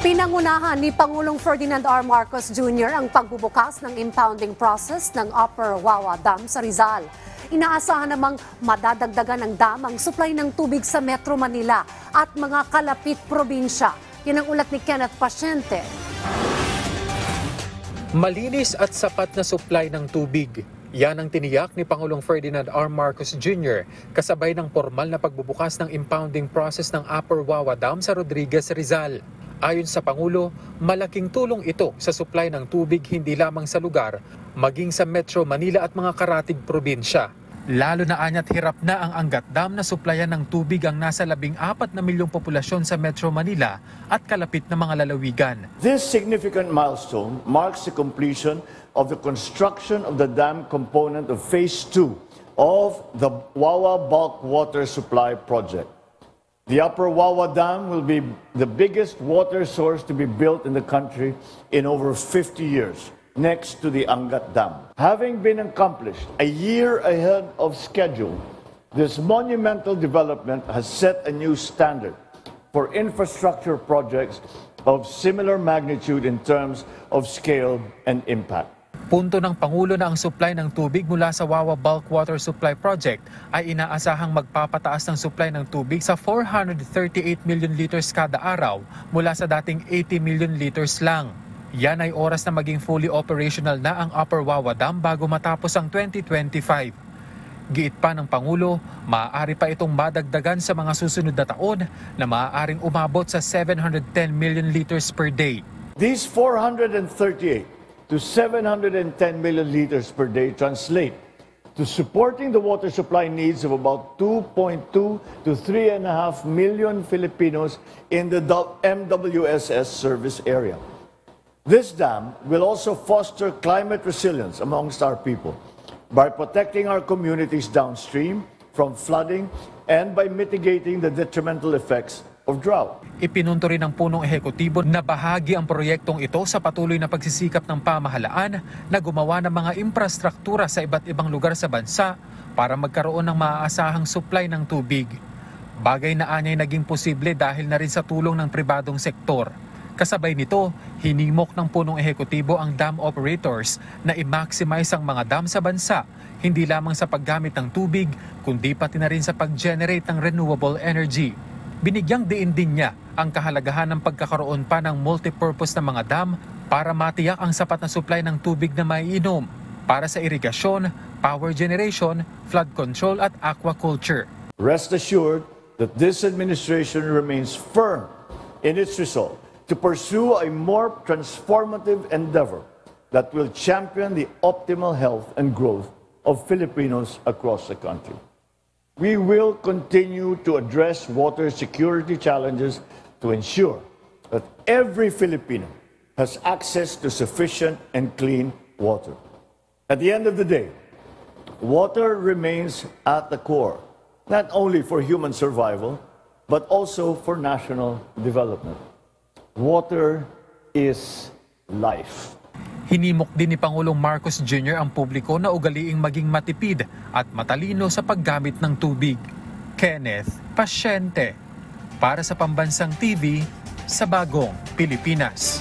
Pinangunahan ni Pangulong Ferdinand R. Marcos Jr. ang pagbubukas ng impounding process ng Upper Wawa Dam sa Rizal. Inaasahan namang madadagdagan ng dam ang supply ng tubig sa Metro Manila at mga kalapit probinsya. Yan ang ulat ni Kenneth Pasyente. Malinis at sapat na supply ng tubig. Yan ang tiniyak ni Pangulong Ferdinand R. Marcos Jr. kasabay ng formal na pagbubukas ng impounding process ng Upper Wawa Dam sa Rodriguez, Rizal. Ayon sa Pangulo, malaking tulong ito sa supply ng tubig hindi lamang sa lugar, maging sa Metro Manila at mga karatig probinsya. Lalo na anya't hirap na ang Angat Dam na suplayan ng tubig ang nasa 14 na milyong populasyon sa Metro Manila at kalapit na mga lalawigan. This significant milestone marks the completion of the construction of the dam component of Phase 2 of the Wawa Bulk Water Supply Project. The Upper Wawa Dam will be the biggest water source to be built in the country in over 50 years, next to the Angat Dam. Having been accomplished a year ahead of schedule, this monumental development has set a new standard for infrastructure projects of similar magnitude in terms of scale and impact. Punto ng Pangulo na ang supply ng tubig mula sa Wawa Bulk Water Supply Project ay inaasahang magpapataas ng supply ng tubig sa 438 million liters kada araw mula sa dating 80 million liters lang. Yan ay oras na maging fully operational na ang Upper Wawa Dam bago matapos ang 2025. Giit pa ng Pangulo, maaari pa itong madagdagan sa mga susunod na taon na maaaring umabot sa 710 million liters per day. These 438 to 710 million liters per day translate to supporting the water supply needs of about 2.2 to 3.5 million Filipinos in the MWSS service area. This dam will also foster climate resilience amongst our people by protecting our communities downstream from flooding and by mitigating the detrimental effects of drought. Ipinunto rin ng punong ehekutibo na bahagi ang proyektong ito sa patuloy na pagsisikap ng pamahalaan na gumawa ng mga infrastruktura sa iba't ibang lugar sa bansa para magkaroon ng maaasahang supply ng tubig. Bagay na anya'y naging posible dahil na rin sa tulong ng pribadong sektor. Kasabay nito, hinimok ng punong ehekutibo ang dam operators na i-maximize ang mga dam sa bansa, hindi lamang sa paggamit ng tubig, kundi pati na rin sa pag-generate ng renewable energy. Binigyang diin din niya ang kahalagahan ng pagkakaroon pa ng multipurpose na mga dam para matiyak ang sapat na supply ng tubig na maiinom para sa irigasyon, power generation, flood control at aquaculture. Rest assured that this administration remains firm in its resolve to pursue a more transformative endeavor that will champion the optimal health and growth of Filipinos across the country. We will continue to address water security challenges to ensure that every Filipino has access to sufficient and clean water. At the end of the day, water remains at the core, not only for human survival, but also for national development. Water is life. Hinimok din ni Pangulong Marcos Jr. ang publiko na ugaliing maging matipid at matalino sa paggamit ng tubig. Kenneth Pasyente, para sa Pambansang TV, sa Bagong Pilipinas.